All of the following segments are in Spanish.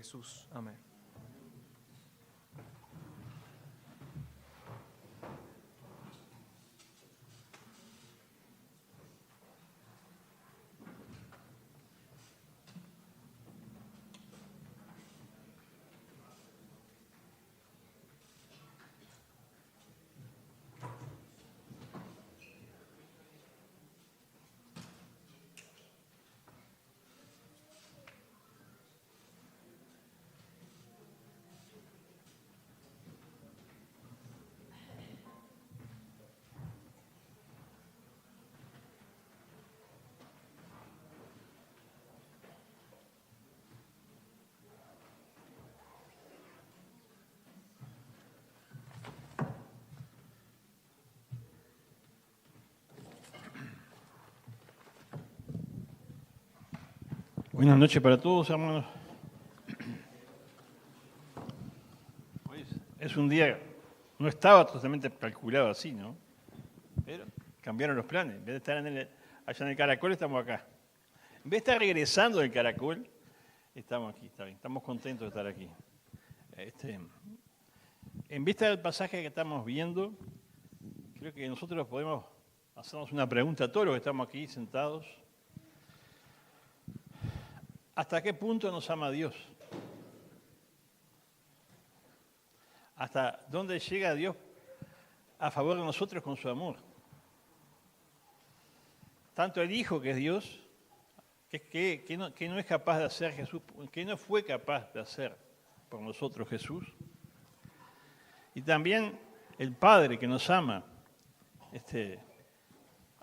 Jesús. Amén. Buenas noches para todos, hermanos. Es un día, no estaba totalmente calculado así, ¿no? Pero cambiaron los planes. En vez de estar allá en el Caracol, estamos acá. En vez de estar regresando del Caracol, estamos aquí, está bien. Estamos contentos de estar aquí. En vista del pasaje que estamos viendo, creo que nosotros podemos hacernos una pregunta a todos los que estamos aquí sentados. ¿Hasta qué punto nos ama Dios? ¿Hasta dónde llega Dios a favor de nosotros con su amor? Tanto el Hijo, que es Dios, que no es capaz de hacer Jesús, que no fue capaz de hacer por nosotros Jesús. Y también el Padre, que nos ama.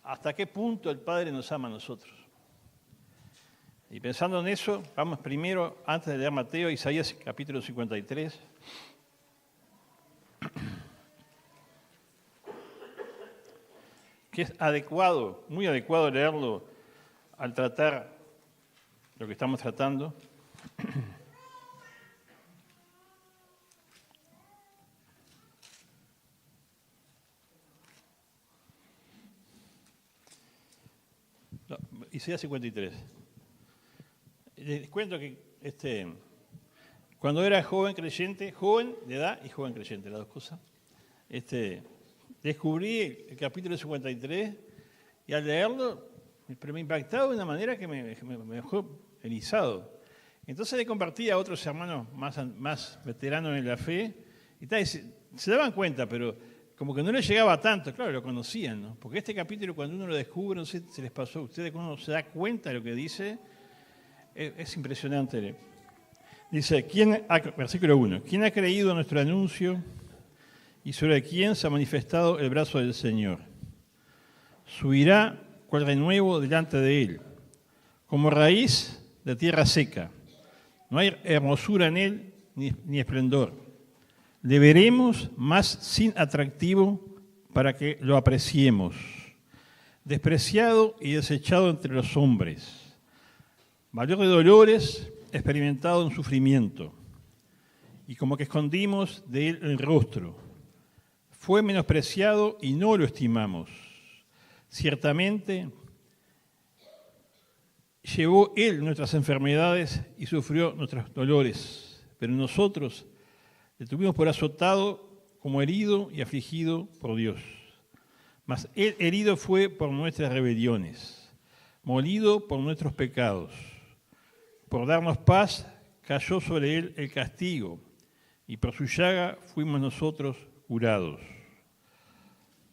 ¿Hasta qué punto el Padre nos ama a nosotros? Y pensando en eso, vamos primero, antes de leer Mateo, Isaías capítulo 53. Que es adecuado, muy adecuado leerlo al tratar lo que estamos tratando. No, Isaías 53. Les cuento que cuando era joven creyente, joven de edad y joven creyente, las dos cosas, descubrí el capítulo 53 y al leerlo me impactaba de una manera que me dejó erizado. Entonces le compartí a otros hermanos más veteranos en la fe y se daban cuenta, pero como que no les llegaba tanto. Claro, lo conocían, ¿no? Porque este capítulo, cuando uno lo descubre, no sé si les pasó a ustedes, cuando uno se da cuenta de lo que dice, es impresionante. Dice, versículo 1, ¿quién ha creído nuestro anuncio y sobre quién se ha manifestado el brazo del Señor? Subirá cual renuevo delante de él, como raíz de tierra seca. No hay hermosura en él ni esplendor. Le veremos más sin atractivo para que lo apreciemos. Despreciado y desechado entre los hombres. Mayor de dolores, experimentado en sufrimiento, y como que escondimos de él el rostro. Fue menospreciado y no lo estimamos. Ciertamente, llevó él nuestras enfermedades y sufrió nuestros dolores, pero nosotros le tuvimos por azotado, como herido y afligido por Dios. Mas él herido fue por nuestras rebeliones, molido por nuestros pecados. Por darnos paz, cayó sobre él el castigo, y por su llaga fuimos nosotros curados.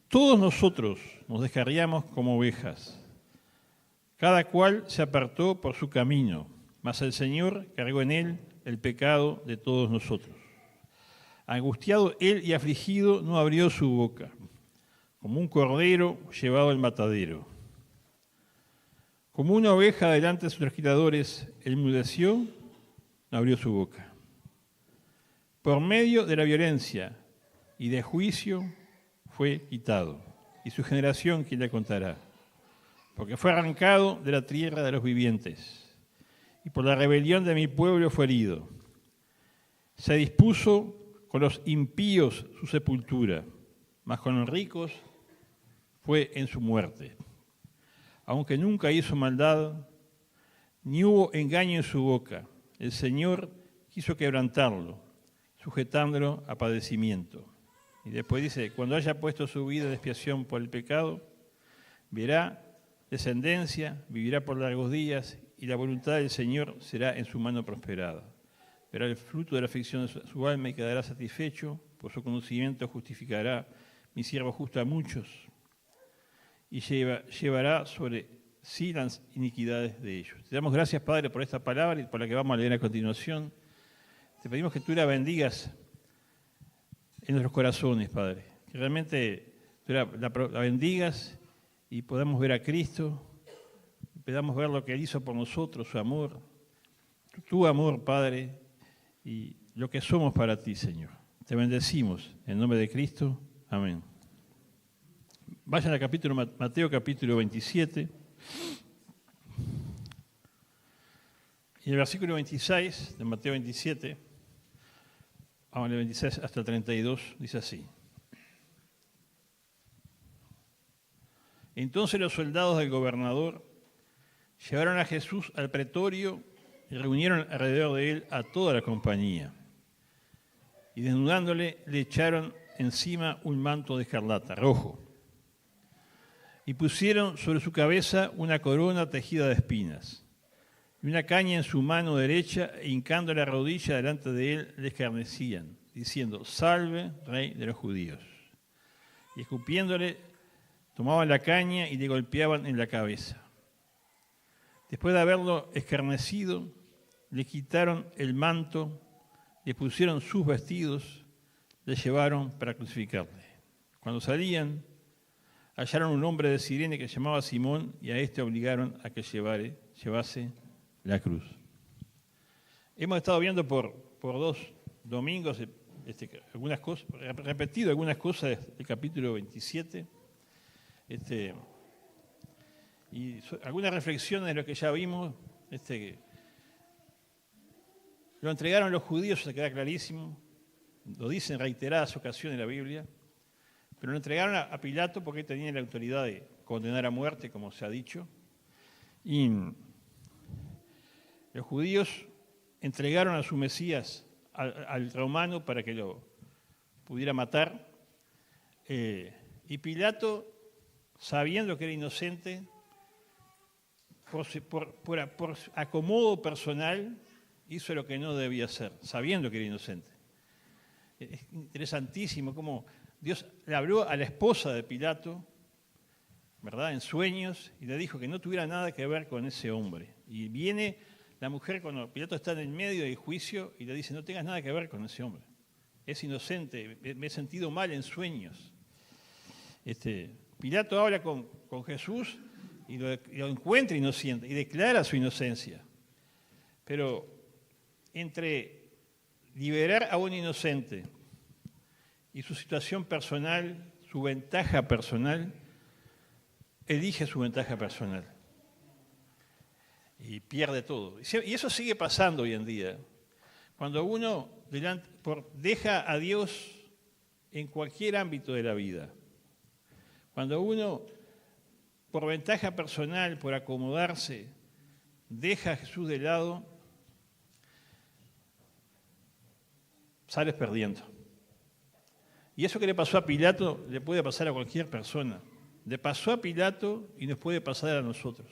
Todos nosotros nos descarriamos como ovejas. Cada cual se apartó por su camino, mas el Señor cargó en él el pecado de todos nosotros. Angustiado él y afligido, no abrió su boca, como un cordero llevado al matadero. Como una oveja delante de sus trasquiladores, enmudeció, no abrió su boca. Por medio de la violencia y de juicio fue quitado, y su generación, ¿quién le contará? Porque fue arrancado de la tierra de los vivientes, y por la rebelión de mi pueblo fue herido. Se dispuso con los impíos su sepultura, mas con los ricos fue en su muerte. Aunque nunca hizo maldad, ni hubo engaño en su boca. El Señor quiso quebrantarlo, sujetándolo a padecimiento. Y después dice, cuando haya puesto su vida de expiación por el pecado, verá descendencia, vivirá por largos días, y la voluntad del Señor será en su mano prosperada. Verá el fruto de la aflicción de su alma y quedará satisfecho, por su conocimiento justificará mi siervo justo a muchos, y llevará sobre sí las iniquidades de ellos. Te damos gracias, Padre, por esta palabra y por la que vamos a leer a continuación. Te pedimos que tú la bendigas en nuestros corazones, Padre. Que realmente tú la bendigas y podamos ver a Cristo, podamos ver lo que Él hizo por nosotros, su amor, tu amor, Padre, y lo que somos para ti, Señor. Te bendecimos en nombre de Cristo. Amén. Vayan al Mateo capítulo 27. Y el versículo 26 de Mateo 27, vamos al 26 hasta el 32, dice así. Entonces los soldados del gobernador llevaron a Jesús al pretorio y reunieron alrededor de él a toda la compañía. Y desnudándole, le echaron encima un manto de escarlata, rojo. Y pusieron sobre su cabeza una corona tejida de espinas. Y una caña en su mano derecha, e hincando la rodilla delante de él, le escarnecían, diciendo, salve, rey de los judíos. Y escupiéndole, tomaban la caña y le golpeaban en la cabeza. Después de haberlo escarnecido, le quitaron el manto, le pusieron sus vestidos, le llevaron para crucificarle. Cuando salían, hallaron un hombre de Cirene que se llamaba Simón, y a este obligaron a que llevase la cruz. Hemos estado viendo por 2 domingos algunas cosas, repetido algunas cosas del capítulo 27, y algunas reflexiones de lo que ya vimos. Lo entregaron los judíos, se queda clarísimo, lo dice en reiteradas ocasiones en la Biblia, pero lo entregaron a Pilato porque él tenía la autoridad de condenar a muerte, como se ha dicho, y los judíos entregaron a su Mesías al romano para que lo pudiera matar, y Pilato, sabiendo que era inocente, por acomodo personal, hizo lo que no debía hacer, sabiendo que era inocente. Es interesantísimo cómo Dios le habló a la esposa de Pilato, ¿verdad?, en sueños, y le dijo que no tuviera nada que ver con ese hombre. Y viene la mujer cuando Pilato está en el medio del juicio y le dice, no tengas nada que ver con ese hombre. Es inocente, me he sentido mal en sueños. Pilato habla con Jesús y lo encuentra inocente y declara su inocencia. Pero entre liberar a un inocente y su situación personal, su ventaja personal, elige su ventaja personal y pierde todo. Y eso sigue pasando hoy en día. Cuando uno deja a Dios en cualquier ámbito de la vida, cuando uno, por ventaja personal, por acomodarse, deja a Jesús de lado, sales perdiendo. Y eso que le pasó a Pilato le puede pasar a cualquier persona. Le pasó a Pilato y nos puede pasar a nosotros.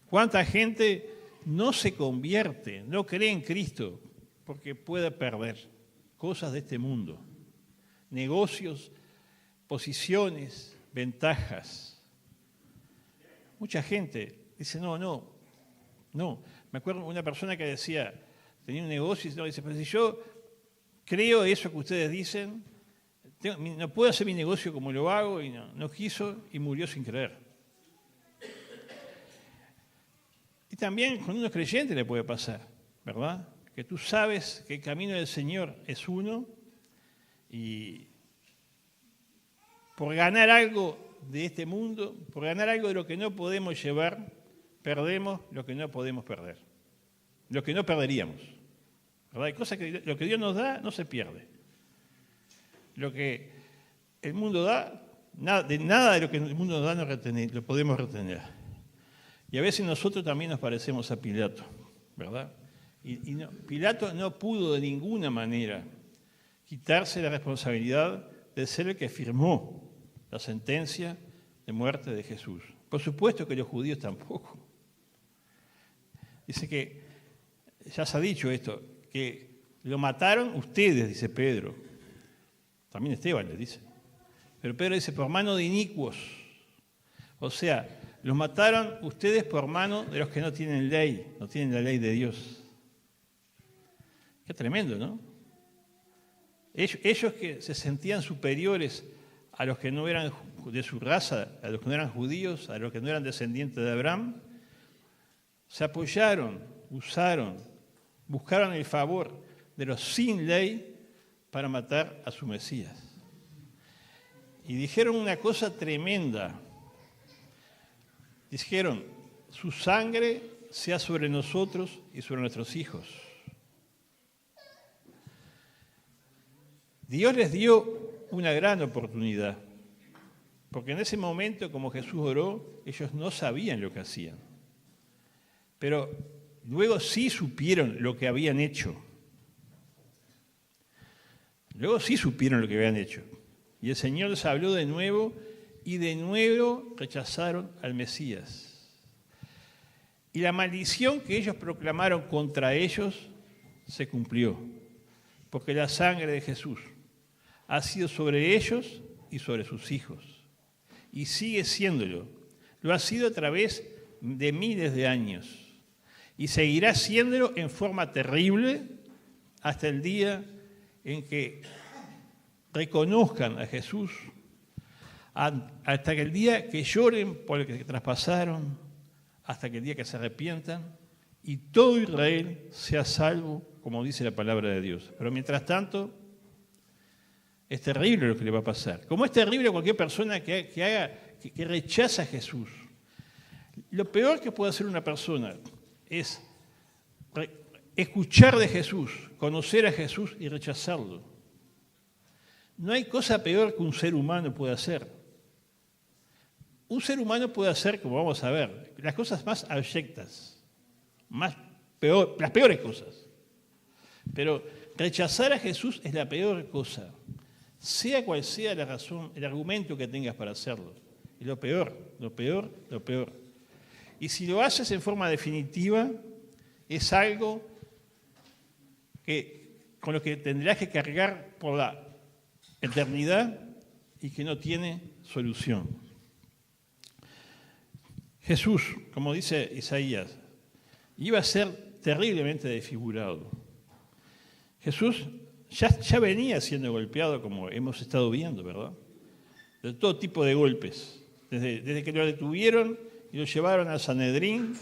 ¿Cuánta gente no se convierte, no cree en Cristo porque puede perder cosas de este mundo? Negocios, posiciones, ventajas. Mucha gente dice, no. Me acuerdo de una persona que decía, tenía un negocio y dice, pero si yo creo eso que ustedes dicen, no puedo hacer mi negocio como lo hago, y no quiso y murió sin creer. Y también con unos creyentes le puede pasar, ¿verdad? Que tú sabes que el camino del Señor es uno y por ganar algo de este mundo, por ganar algo de lo que no podemos llevar, perdemos lo que no podemos perder, lo que no perderíamos, ¿verdad? Hay cosas que lo que Dios nos da no se pierde. Lo que el mundo da, nada de lo que el mundo nos da lo podemos retener. Y a veces nosotros también nos parecemos a Pilato, ¿verdad? Pilato no pudo de ninguna manera quitarse la responsabilidad de ser el que firmó la sentencia de muerte de Jesús. Por supuesto que los judíos tampoco. Dice que, ya se ha dicho esto, que lo mataron ustedes, dice Pedro. También Esteban le dice. Pero Pedro dice, por mano de inicuos. O sea, los mataron ustedes por mano de los que no tienen ley, no tienen la ley de Dios. Qué tremendo, ¿no? Ellos que se sentían superiores a los que no eran de su raza, a los que no eran judíos, a los que no eran descendientes de Abraham, se apoyaron, usaron, buscaron el favor de los sin ley para matar a su Mesías. Y dijeron una cosa tremenda. Dijeron, su sangre sea sobre nosotros y sobre nuestros hijos. Dios les dio una gran oportunidad, porque en ese momento, como Jesús oró, ellos no sabían lo que hacían. Pero luego sí supieron lo que habían hecho. Luego sí supieron lo que habían hecho. Y el Señor les habló de nuevo, y de nuevo rechazaron al Mesías. Y la maldición que ellos proclamaron contra ellos se cumplió, porque la sangre de Jesús ha sido sobre ellos y sobre sus hijos. Y sigue siéndolo. Lo ha sido a través de miles de años. Y seguirá siéndolo en forma terrible hasta el día en que reconozcan a Jesús, hasta que el día que lloren por el que traspasaron, hasta que el día que se arrepientan y todo Israel sea salvo, como dice la palabra de Dios. Pero mientras tanto, es terrible lo que le va a pasar. Como es terrible a cualquier persona que rechaza a Jesús. Lo peor que puede hacer una persona es escuchar de Jesús, conocer a Jesús y rechazarlo. No hay cosa peor que un ser humano puede hacer. Un ser humano puede hacer, como vamos a ver, las cosas más abyectas, las peores cosas. Pero rechazar a Jesús es la peor cosa, sea cual sea la razón, el argumento que tengas para hacerlo. Y lo peor. Y si lo haces en forma definitiva, es algo con lo que tendrás que cargar por la eternidad y que no tiene solución. Jesús, como dice Isaías, iba a ser terriblemente desfigurado. Jesús ya venía siendo golpeado, como hemos estado viendo, ¿verdad? De todo tipo de golpes. Desde que lo detuvieron y lo llevaron al Sanedrín,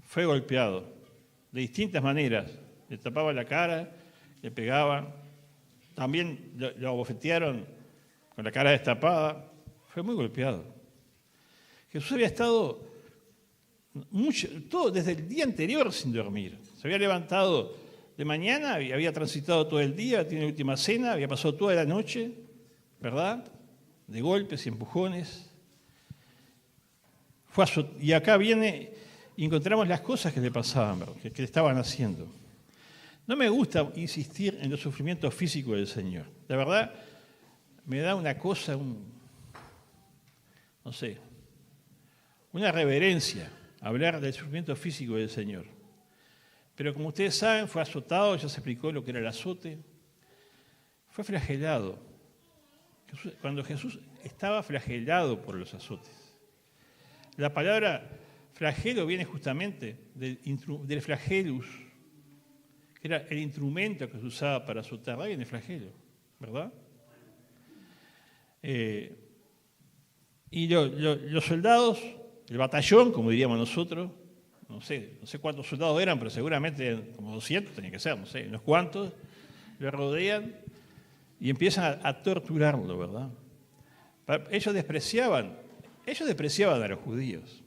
fue golpeado de distintas maneras. Le tapaban la cara, le pegaban, también lo abofetearon con la cara destapada. Fue muy golpeado. Jesús había estado todo desde el día anterior sin dormir. Se había levantado de mañana y había transitado todo el día, tiene la última cena, había pasado toda la noche, ¿verdad? De golpes y empujones. Y acá viene y encontramos las cosas que le pasaban, que le estaban haciendo. No me gusta insistir en los sufrimientos físicos del Señor. La verdad, me da una cosa, una reverencia hablar del sufrimiento físico del Señor. Pero como ustedes saben, fue azotado, ya se explicó lo que era el azote. Fue flagelado. Cuando Jesús estaba flagelado por los azotes. La palabra flagelo viene justamente del flagelus, que era el instrumento que se usaba para azotar. Ahí viene el flagelo, ¿verdad? Y los soldados, el batallón, como diríamos nosotros, no sé cuántos soldados eran, pero seguramente como 200 tenía que ser, no sé, unos cuantos, lo rodean y empiezan a torturarlo, ¿verdad? Ellos despreciaban a los judíos.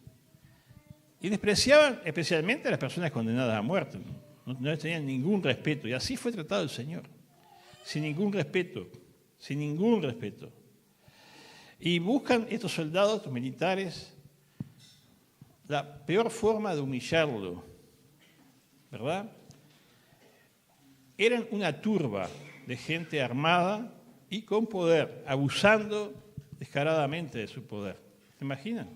Y despreciaban especialmente a las personas condenadas a muerte. No les tenían ningún respeto. Y así fue tratado el Señor. Sin ningún respeto. Y buscan estos soldados, estos militares, la peor forma de humillarlo, ¿verdad? eran una turba de gente armada y con poder, abusando descaradamente de su poder. ¿Se imaginan?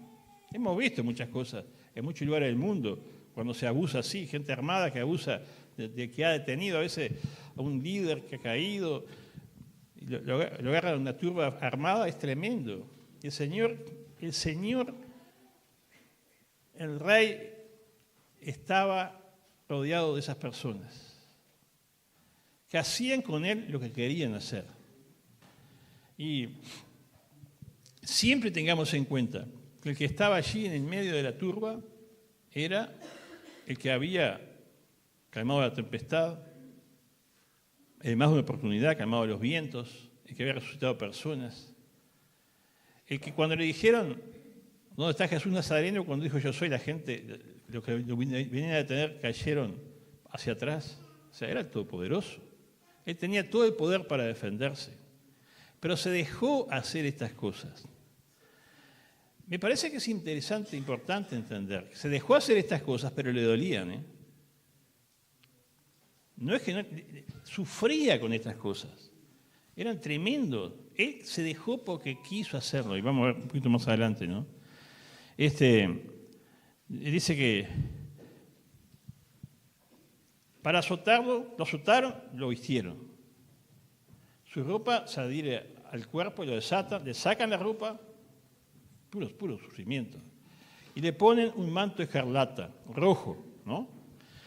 Hemos visto muchas cosas en muchos lugares del mundo, cuando se abusa así, gente armada que abusa de que ha detenido a veces a un líder que ha caído, y lo agarra una turba armada, es tremendo. Y el rey estaba rodeado de esas personas, que hacían con él lo que querían hacer. Y siempre tengamos en cuenta que el que estaba allí en el medio de la turba era el que había calmado la tempestad, el más de una oportunidad, calmado los vientos, el que había resucitado personas, el que cuando le dijeron, ¿dónde está Jesús Nazareno? Cuando dijo yo soy, la gente, lo que venían a detener, cayeron hacia atrás. O sea, era el Todopoderoso. Él tenía todo el poder para defenderse. Pero se dejó hacer estas cosas. Me parece que es interesante, importante entender que se dejó hacer estas cosas, pero le dolían, ¿eh? No es que no, sufría con estas cosas. Eran tremendos. Él se dejó porque quiso hacerlo. Y vamos a ver un poquito más adelante, ¿no? Dice que para azotarlo, lo azotaron, lo vistieron. Su ropa se adhiere al cuerpo y lo desatan, le sacan la ropa, puro sufrimiento. Y le ponen un manto escarlata, rojo, ¿no?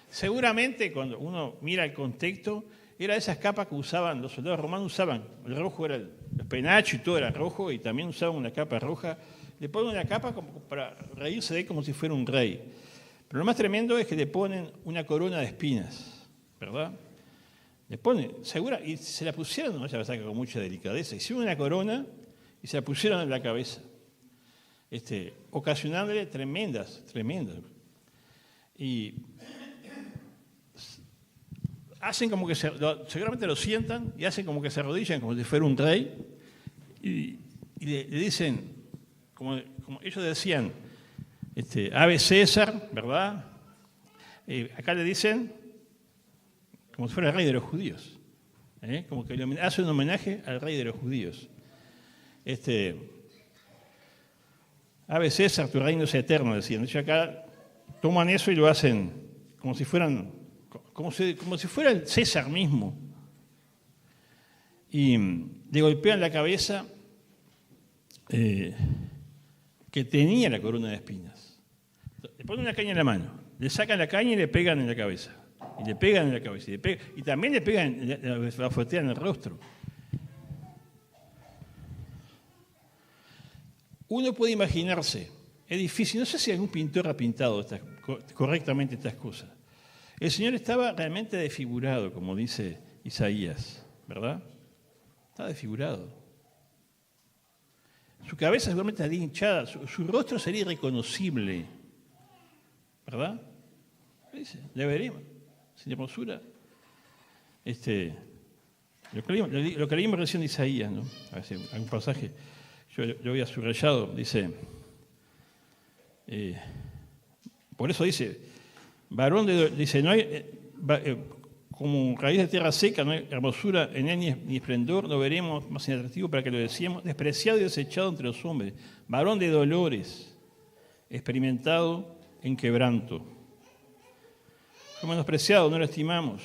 Seguramente cuando uno mira el contexto, era esas capas que usaban, los soldados romanos usaban, el rojo era los penachos y todo era rojo, y también usaban una capa roja. Le ponen una capa como para reírse de él como si fuera un rey. Pero lo más tremendo es que le ponen una corona de espinas, ¿verdad? Le ponen, segura, y se la pusieron, no se la saca con mucha delicadeza, hicieron una corona y se la pusieron en la cabeza, ocasionándole tremendas. Y hacen como que seguramente lo sientan y hacen como que se arrodillan como si fuera un rey y le dicen, como ellos decían, Ave César, ¿verdad? Acá le dicen como si fuera el rey de los judíos, como que le hace un homenaje al rey de los judíos. Ave César, tu reino es eterno, decían. Ellos acá toman eso y lo hacen como si fuera el César mismo. Y le golpean la cabeza que tenía la corona de espinas. Le ponen una caña en la mano, le sacan la caña y le pegan en la cabeza. Y le pegan en la cabeza. Y también le pegan, la fuetean en el rostro. Uno puede imaginarse, es difícil, no sé si algún pintor ha pintado correctamente estas cosas. El Señor estaba realmente desfigurado, como dice Isaías, ¿verdad? Estaba desfigurado. Su cabeza seguramente estaría hinchada, su rostro sería irreconocible, ¿verdad? Dice, ya veremos, sin hermosura. Lo que leímos recién de Isaías, ¿no? A ver si hay un pasaje, yo lo había subrayado, dice, por eso dice, dice, no hay, como raíz de tierra seca, no hay hermosura en él ni esplendor, no veremos más inatractivo para que lo deseemos, despreciado y desechado entre los hombres, varón de dolores, experimentado en quebranto. Fue menospreciado, no lo estimamos.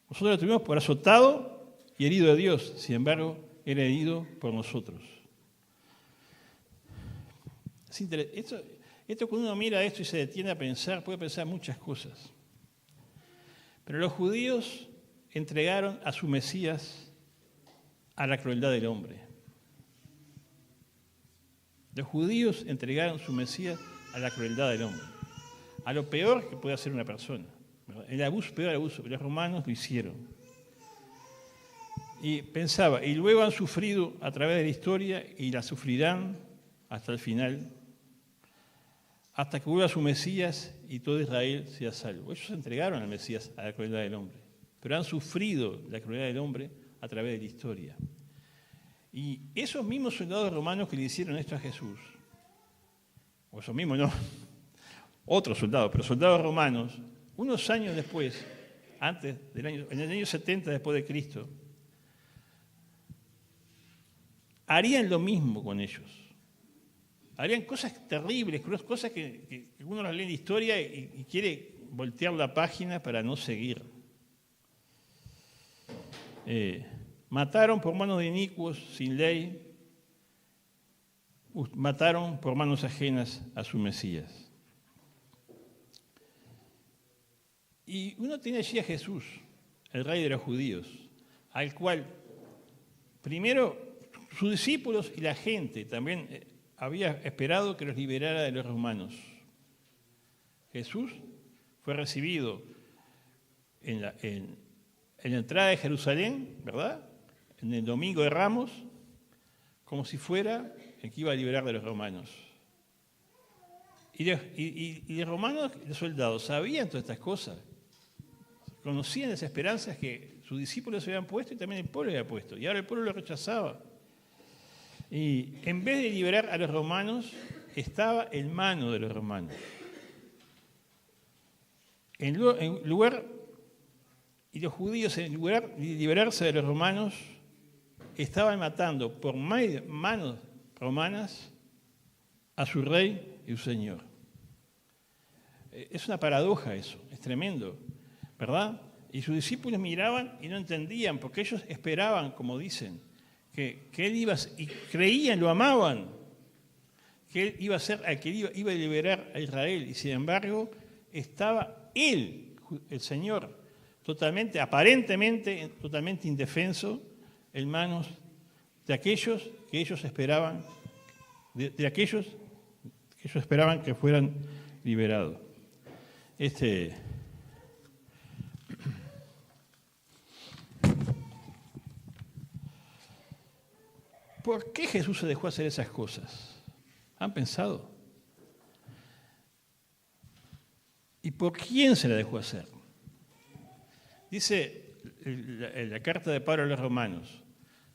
Nosotros lo tuvimos por azotado y herido de Dios, sin embargo, era herido por nosotros. Esto cuando uno mira esto y se detiene a pensar, puede pensar muchas cosas. Pero los judíos entregaron a su Mesías a la crueldad del hombre. Los judíos entregaron su Mesías a la crueldad del hombre, a lo peor que puede hacer una persona. El abuso, peor abuso, los romanos lo hicieron. Y pensaba, y luego han sufrido a través de la historia y la sufrirán hasta el final, hasta que vuelva su Mesías y todo Israel sea salvo. Ellos se entregaron al Mesías a la crueldad del hombre, pero han sufrido la crueldad del hombre a través de la historia. Y esos mismos soldados romanos que le hicieron esto a Jesús, o esos mismos no, otros soldados, pero soldados romanos, unos años después, en el año 70 después de Cristo, harían lo mismo con ellos. Harían cosas terribles, cosas que uno las lee en la historia y quiere voltear la página para no seguir. Mataron por manos de inicuos, sin ley. Mataron por manos ajenas a su Mesías. Y uno tiene allí a Jesús, el rey de los judíos, al cual primero sus discípulos y la gente también había esperado que los liberara de los romanos. Jesús fue recibido en la entrada de Jerusalén, ¿verdad? En el Domingo de Ramos, como si fuera el que iba a liberar de los romanos. Y los romanos, los soldados, sabían todas estas cosas. Conocían las esperanzas que sus discípulos se habían puesto y también el pueblo había puesto. Y ahora el pueblo lo rechazaba. Y en vez de liberar a los romanos, estaba en mano de los romanos. Y los judíos, en lugar de liberarse de los romanos, estaban matando por manos romanas a su rey y su señor. Es una paradoja eso, es tremendo, ¿verdad? Y sus discípulos miraban y no entendían, porque ellos esperaban, como dicen, que él iba, y creían, lo amaban, que él iba a ser el que iba a liberar a Israel, y sin embargo estaba él, el Señor, aparentemente totalmente indefenso, en manos de aquellos que ellos esperaban, de aquellos que ellos esperaban que fueran liberados. ¿Por qué Jesús se dejó hacer esas cosas? ¿Han pensado? ¿Y por quién se la dejó hacer? Dice la carta de Pablo a los Romanos,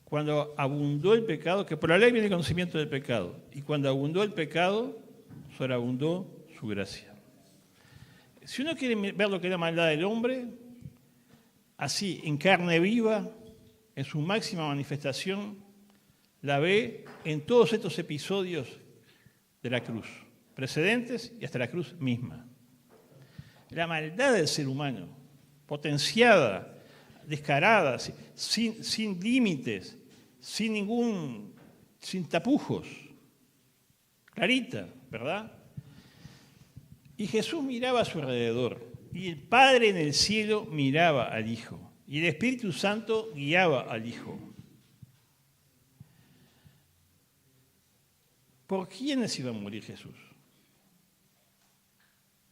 cuando abundó el pecado, que por la ley viene el conocimiento del pecado, y cuando abundó el pecado, sobreabundó su gracia. Si uno quiere ver lo que es la maldad del hombre, así, en carne viva, en su máxima manifestación, la ve en todos estos episodios de la cruz, precedentes y hasta la cruz misma. La maldad del ser humano, potenciada, descarada, sin límites, sin tapujos, clarita, ¿verdad? Y Jesús miraba a su alrededor, y el Padre en el cielo miraba al Hijo, y el Espíritu Santo guiaba al Hijo. ¿Por quiénes iba a morir Jesús?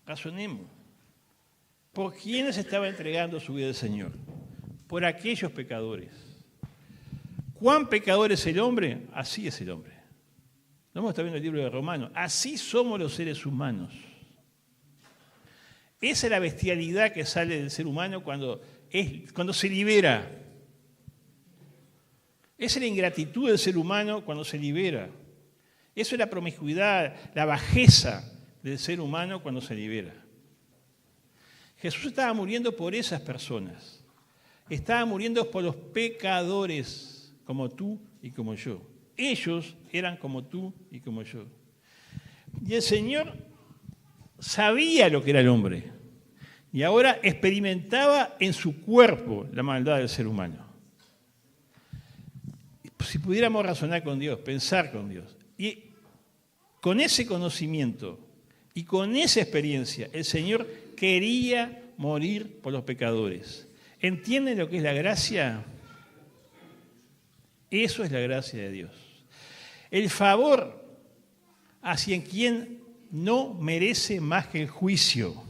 Razonemos. ¿Por quiénes estaba entregando su vida al Señor? Por aquellos pecadores. ¿Cuán pecador es el hombre? Así es el hombre. Lo hemos estado viendo en el libro de Romanos. Así somos los seres humanos. Esa es la bestialidad que sale del ser humano cuando se libera. Esa es la ingratitud del ser humano cuando se libera. Eso es la promiscuidad, la bajeza del ser humano cuando se libera. Jesús estaba muriendo por esas personas. Estaba muriendo por los pecadores, como tú y como yo. Ellos eran como tú y como yo. Y el Señor sabía lo que era el hombre. Y ahora experimentaba en su cuerpo la maldad del ser humano. Si pudiéramos razonar con Dios, pensar con Dios. Y con ese conocimiento y con esa experiencia, el Señor quería morir por los pecadores. ¿Entienden lo que es la gracia? Eso es la gracia de Dios. El favor hacia quien no merece más que el juicio.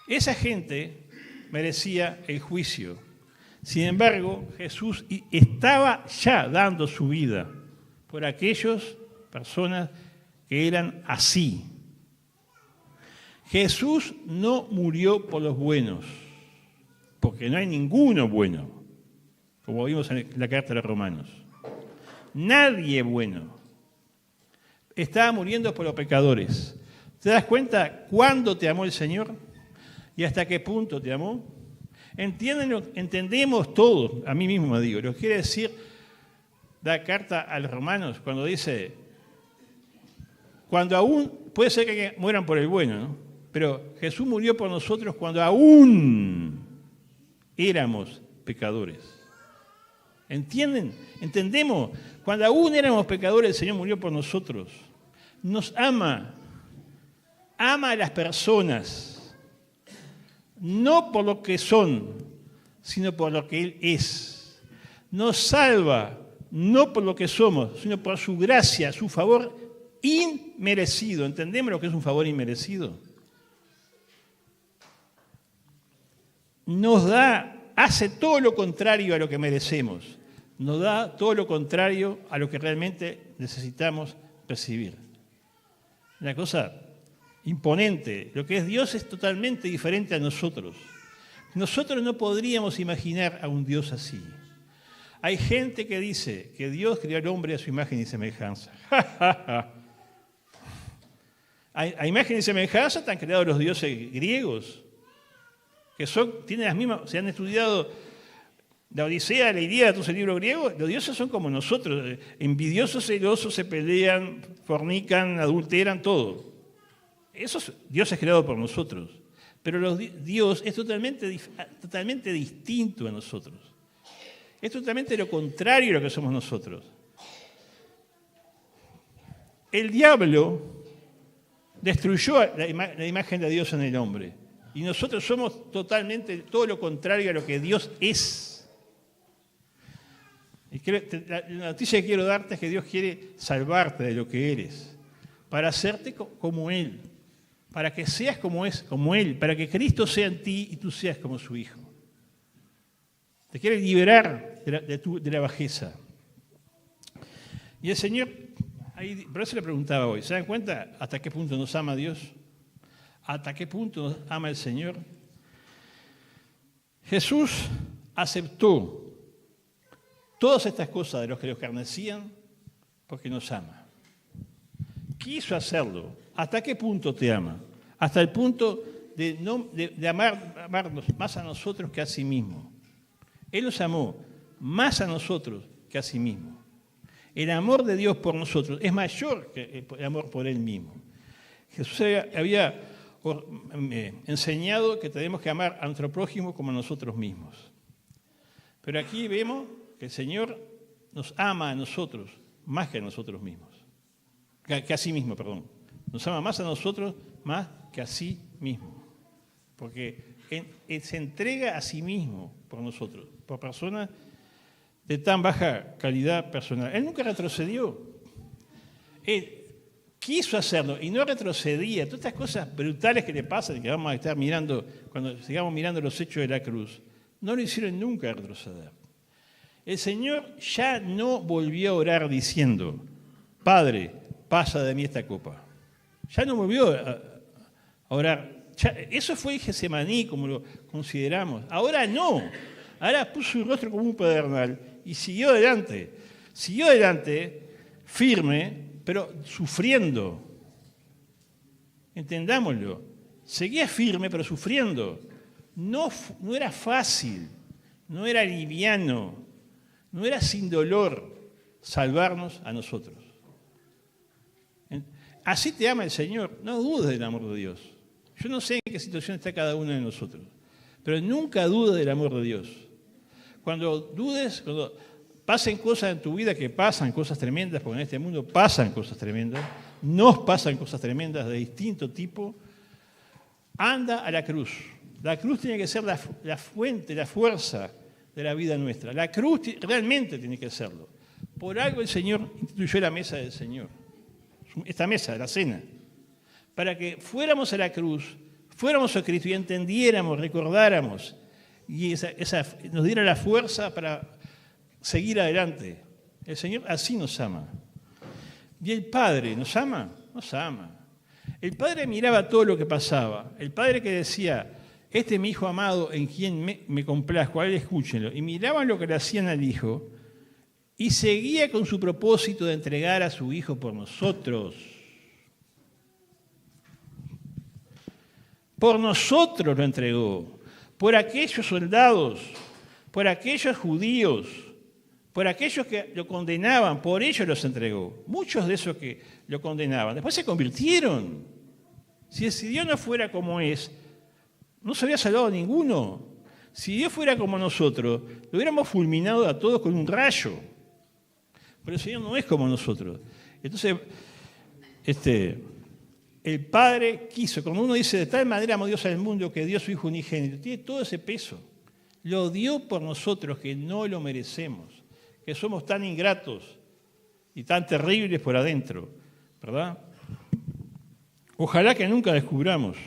Esa gente merecía el juicio. Sin embargo, Jesús estaba ya dando su vida por aquellas personas que eran así. Jesús no murió por los buenos, porque no hay ninguno bueno, como vimos en la carta de los Romanos. Nadie bueno. Estaba muriendo por los pecadores. ¿Te das cuenta cuándo te amó el Señor? ¿Y hasta qué punto te amó? Entendemos todos, a mí mismo me digo, lo que quiere decir la carta a los romanos cuando dice, cuando aún, puede ser que mueran por el bueno, ¿no? Pero Jesús murió por nosotros cuando aún éramos pecadores. ¿Entienden? ¿Entendemos? Cuando aún éramos pecadores, el Señor murió por nosotros. Nos ama. Ama a las personas. No por lo que son, sino por lo que Él es. Nos salva, no por lo que somos, sino por su gracia, su favor inmerecido. ¿Entendemos lo que es un favor inmerecido? Nos da, hace todo lo contrario a lo que merecemos. Nos da todo lo contrario a lo que realmente necesitamos recibir. Una cosa imponente. Lo que es Dios es totalmente diferente a nosotros. Nosotros no podríamos imaginar a un Dios así. Hay gente que dice que Dios creó al hombre a su imagen y semejanza. A imagen y semejanza están creados los dioses griegos, que tienen las mismas, se han estudiado la Odisea, la Ilíada, todos el libro griego. Los dioses son como nosotros, envidiosos, celosos, se pelean, fornican, adulteran, todo. Esos dioses creados por nosotros. Pero Dios es totalmente distinto a nosotros. Es totalmente lo contrario a lo que somos nosotros. El diablo destruyó la imagen de Dios en el hombre. Y nosotros somos totalmente todo lo contrario a lo que Dios es. Y la noticia que quiero darte es que Dios quiere salvarte de lo que eres, para hacerte como Él, para que seas como Él, para que Cristo sea en ti y tú seas como su Hijo. Te quiere liberar de la bajeza. Y el Señor, por eso le preguntaba hoy, ¿se dan cuenta hasta qué punto nos ama Dios? ¿Hasta qué punto nos ama el Señor? Jesús aceptó todas estas cosas de los que lo escarnecían porque nos ama. Quiso hacerlo. ¿Hasta qué punto te ama? Hasta el punto de amarnos más a nosotros que a sí mismo. Él nos amó más a nosotros que a sí mismo. El amor de Dios por nosotros es mayor que el amor por Él mismo. Jesús había enseñado que tenemos que amar a nuestro prójimo como a nosotros mismos. Pero aquí vemos que el Señor nos ama a nosotros más que a nosotros mismos. Que a sí mismo, perdón. Nos ama más a nosotros más que a sí mismo. Porque Él se entrega a sí mismo por nosotros, por personas de tan baja calidad personal. Él nunca retrocedió. Él quiso hacerlo y no retrocedía. Todas estas cosas brutales que le pasan y que vamos a estar mirando cuando sigamos mirando los hechos de la cruz, no lo hicieron nunca retroceder. El Señor ya no volvió a orar diciendo, Padre, pasa de mí esta copa. Ya no volvió a orar. Eso fue Getsemaní, como lo consideramos. Ahora no. Ahora puso su rostro como un pedernal y siguió adelante. Siguió adelante, firme, pero sufriendo. Entendámoslo. Seguía firme, pero sufriendo. No era fácil, no era liviano, no era sin dolor salvarnos a nosotros. Así te ama el Señor. No dudes del amor de Dios. Yo no sé en qué situación está cada uno de nosotros, pero nunca dudes del amor de Dios. Cuando dudes, cuando pasen cosas en tu vida, que pasan cosas tremendas, porque en este mundo pasan cosas tremendas, nos pasan cosas tremendas de distinto tipo, anda a la cruz. La cruz tiene que ser la fuente, la fuerza de la vida nuestra. La cruz realmente tiene que serlo. Por algo el Señor instituyó la mesa del Señor. Esta mesa, la cena. Para que fuéramos a la cruz, fuéramos a Cristo y entendiéramos, recordáramos, y nos diera la fuerza para seguir adelante. El Señor así nos ama. ¿Y el Padre nos ama? Nos ama. El Padre miraba todo lo que pasaba. El Padre que decía, este es mi Hijo amado en quien me complazco, a él escúchenlo. Y miraban lo que le hacían al Hijo y seguía con su propósito de entregar a su Hijo por nosotros. Por nosotros lo entregó. por aquellos soldados, por aquellos judíos, por aquellos que lo condenaban, por ellos los entregó. Muchos de esos que lo condenaban, después se convirtieron. Si Dios no fuera como es, no se había salvado ninguno. Si Dios fuera como nosotros, lo hubiéramos fulminado a todos con un rayo. Pero el Señor no es como nosotros. Entonces, el Padre quiso, como uno dice, de tal manera amó Dios al mundo que dio su Hijo unigénito. Tiene todo ese peso. Lo dio por nosotros que no lo merecemos, que somos tan ingratos y tan terribles por adentro, ¿verdad? Ojalá que nunca descubramos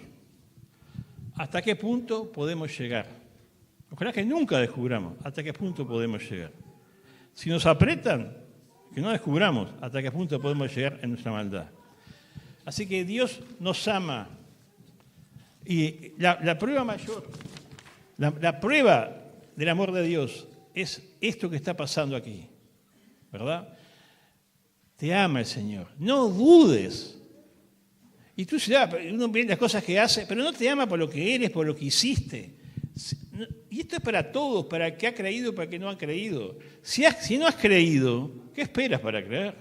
hasta qué punto podemos llegar. Ojalá que nunca descubramos hasta qué punto podemos llegar. Si nos apretan, que no descubramos hasta qué punto podemos llegar en nuestra maldad. Así que Dios nos ama. Y la prueba mayor, la prueba del amor de Dios es esto que está pasando aquí, ¿verdad? Te ama el Señor. No dudes. Y tú uno ve las cosas que hace, pero no te ama por lo que eres, por lo que hiciste. Y esto es para todos, para el que ha creído y para el que no ha creído. Si no has creído, ¿qué esperas para creer?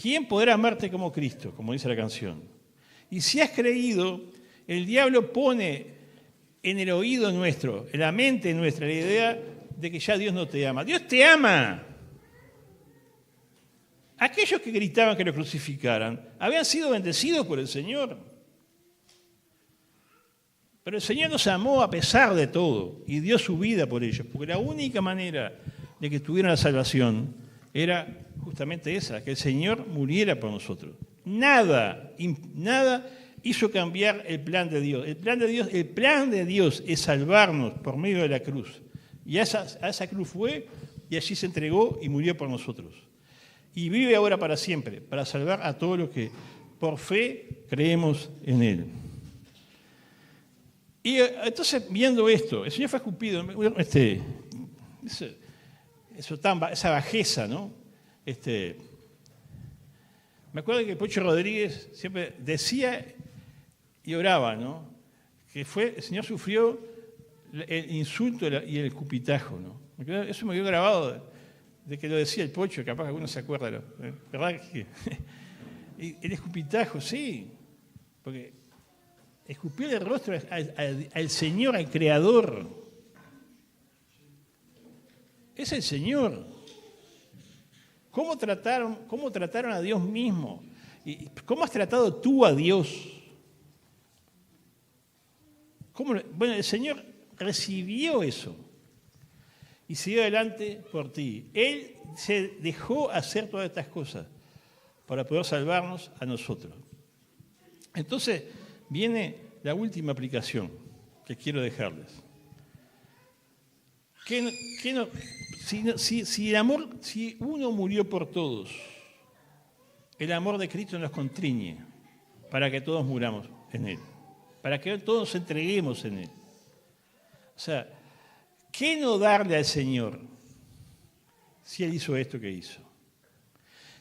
¿Quién podrá amarte como Cristo, como dice la canción? Y si has creído, el diablo pone en el oído nuestro, en la mente nuestra, la idea de que ya Dios no te ama. ¡Dios te ama! Aquellos que gritaban que lo crucificaran habían sido bendecidos por el Señor. Pero el Señor nos amó a pesar de todo y dio su vida por ellos, porque la única manera de que tuvieran la salvación era justamente esa, que el Señor muriera por nosotros. Nada hizo cambiar el plan de Dios. El plan de Dios es salvarnos por medio de la cruz. Y a esa cruz fue y allí se entregó y murió por nosotros. Y vive ahora para siempre, para salvar a todos los que por fe creemos en Él. Y entonces, viendo esto, el Señor fue escupido, esa bajeza, ¿no? Me acuerdo que el Pocho Rodríguez siempre decía y oraba, ¿no? Que el Señor sufrió el insulto y el escupitajo, ¿no? Eso me quedó grabado de que lo decía el Pocho, capaz que alguno se acuerda, ¿verdad? El escupitajo, sí, porque escupió el rostro al Señor, al Creador. Es el Señor. ¿Cómo trataron a Dios mismo? ¿Y cómo has tratado tú a Dios? Bueno, el Señor recibió eso y siguió adelante por ti. Él se dejó hacer todas estas cosas para poder salvarnos a nosotros. Entonces, viene la última aplicación que quiero dejarles. Si uno murió por todos, el amor de Cristo nos constriñe para que todos muramos en Él, para que todos nos entreguemos en Él. O sea, ¿qué no darle al Señor si Él hizo esto que hizo?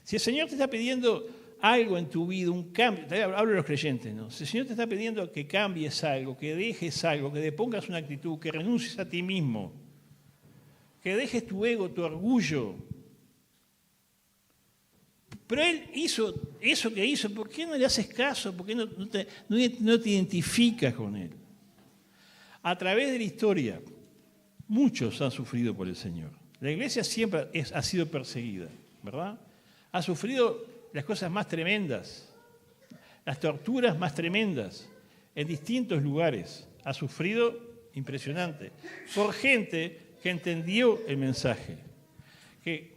Si el Señor te está pidiendo algo en tu vida, un cambio, hablo de los creyentes, ¿no? Si el Señor te está pidiendo que cambies algo, que dejes algo, que depongas una actitud, que renuncies a ti mismo, que dejes tu ego, tu orgullo. Pero Él hizo eso que hizo, ¿por qué no le haces caso? ¿Por qué no te identificas con Él? A través de la historia, muchos han sufrido por el Señor. La iglesia siempre ha sido perseguida, ¿verdad? Ha sufrido las cosas más tremendas, las torturas más tremendas, en distintos lugares. Ha sufrido impresionante, por gente que entendió el mensaje, que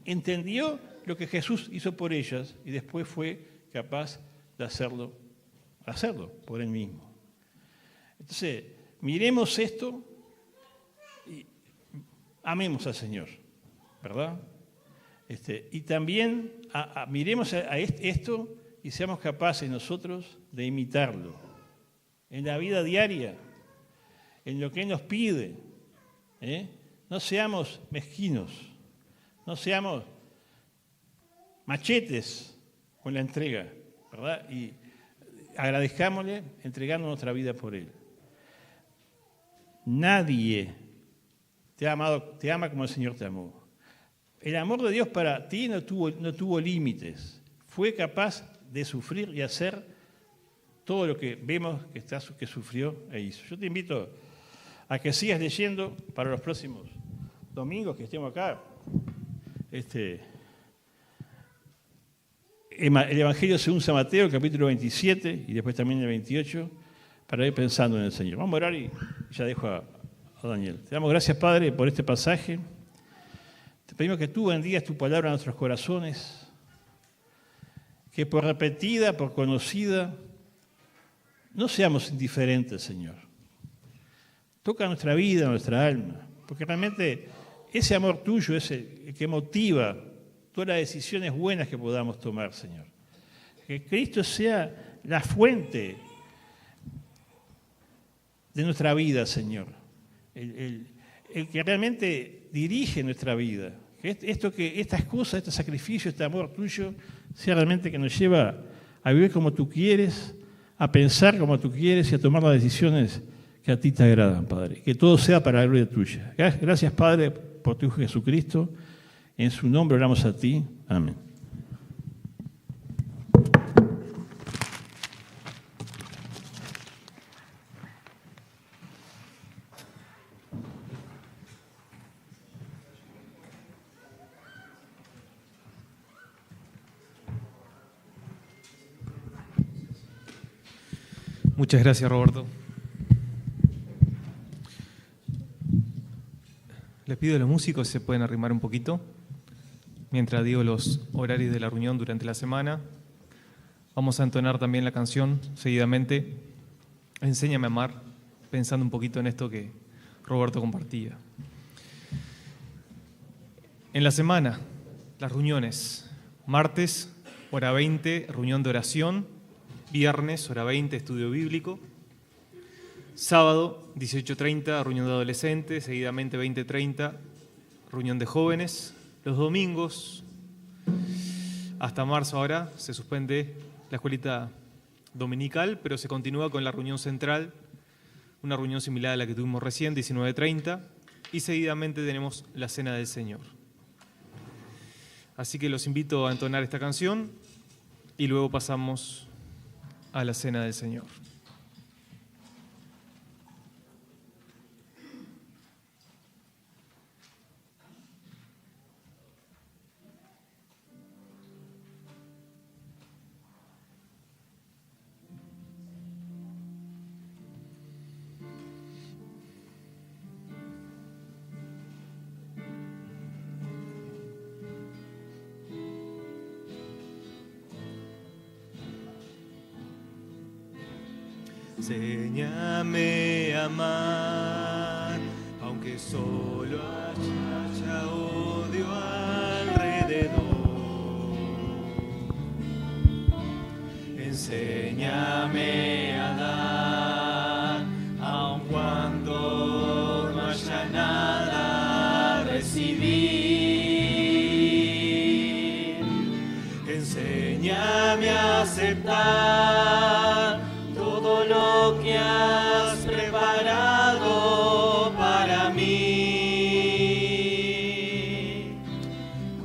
entendió lo que Jesús hizo por ellas y después fue capaz de hacerlo por Él mismo. Entonces, miremos esto y amemos al Señor, ¿verdad? Y también miremos esto y seamos capaces nosotros de imitarlo en la vida diaria, en lo que Él nos pide. No seamos mezquinos, no seamos machetes con la entrega, ¿verdad? Y agradezcámosle entregando nuestra vida por Él. nadie te ama como el Señor te amó. El amor de Dios para ti no tuvo límites. Fue capaz de sufrir y hacer todo lo que vemos que sufrió e hizo. Yo te invito a que sigas leyendo para los próximos domingos que estemos acá. El Evangelio según San Mateo, capítulo 27, y después también el 28, para ir pensando en el Señor. Vamos a orar y ya dejo a Daniel. Te damos gracias, Padre, por este pasaje. Te pedimos que tú bendigas tu palabra en nuestros corazones, que por repetida, por conocida, no seamos indiferentes, Señor. Toca nuestra vida, nuestra alma, porque realmente ese amor tuyo es el que motiva todas las decisiones buenas que podamos tomar, Señor. Que Cristo sea la fuente de nuestra vida, Señor. El que realmente dirige nuestra vida. Que estas cosas, este sacrificio, este amor tuyo, sea realmente que nos lleva a vivir como tú quieres, a pensar como tú quieres y a tomar las decisiones que a ti te agradan, Padre. Que todo sea para la gloria tuya. Gracias, Padre, por tu Hijo Jesucristo. En su nombre oramos a ti. Amén. Muchas gracias, Roberto. Les pido a los músicos si se pueden arrimar un poquito mientras digo los horarios de la reunión durante la semana. Vamos a entonar también la canción seguidamente, Enséñame a amar, pensando un poquito en esto que Roberto compartía. En la semana, las reuniones. Martes, hora 20, reunión de oración. Viernes, hora 20, estudio bíblico. Sábado, 18:30, reunión de adolescentes. Seguidamente, 20:30, reunión de jóvenes. Los domingos, hasta marzo ahora, se suspende la escuelita dominical, pero se continúa con la reunión central, una reunión similar a la que tuvimos recién, 19:30, y seguidamente tenemos la Cena del Señor. Así que los invito a entonar esta canción y luego pasamos a la Cena del Señor. Enséñame a amar, aunque solo haya odio alrededor. Enséñame a dar, aun cuando no haya nada a recibir. Enséñame a aceptar todo lo que has preparado para mí,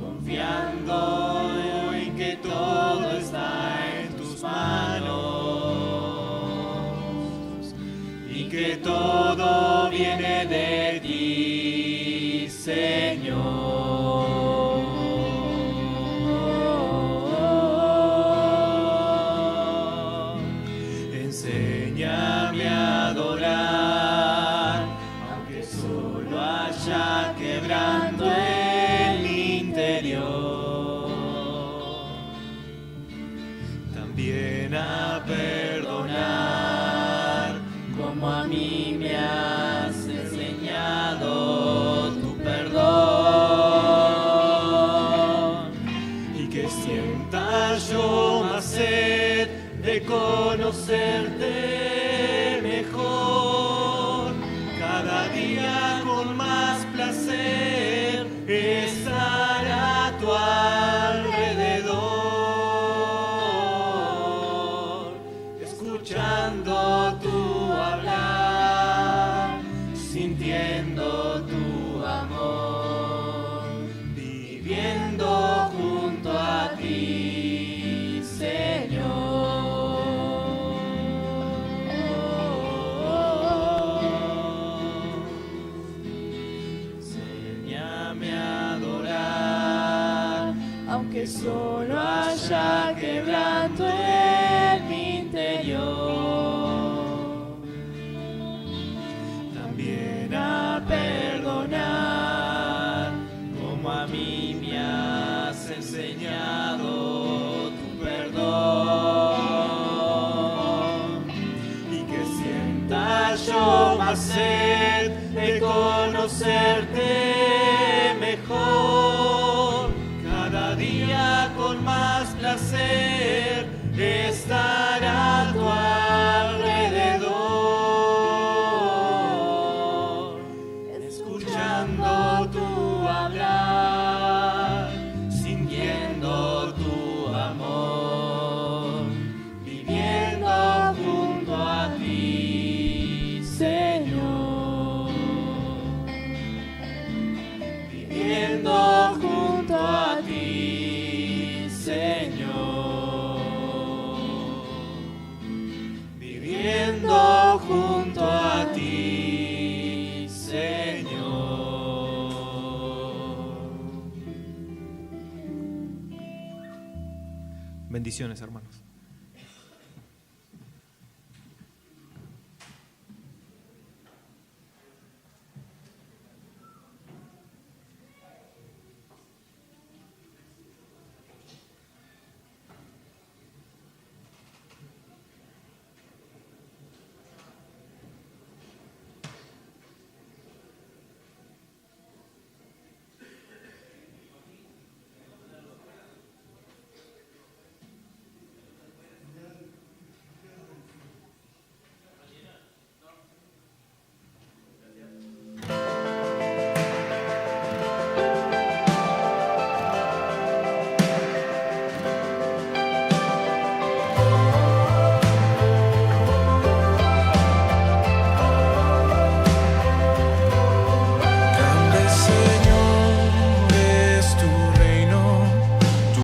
confiando en que todo está en tus manos y que todo viene de ti, Señor. Enséñame a adorar, aunque solo haya quebranto en mi interior. También a perdonar, como a mí me has enseñado tu perdón. Y que sienta yo más sed de conocerte mejor, cada día con más placer solo haya quebranto en mi interior. También a perdonar, como a mí me has enseñado tu perdón. Y que sienta yo más sed de conocerte mejor, cada día con más placer estar a tu alrededor, escuchando tu hablar, sintiendo tu amor, viviendo junto a ti, Señor, viviendo junto a ti, Señor, viviendo junto a ti, Señor. Bendiciones, hermanos.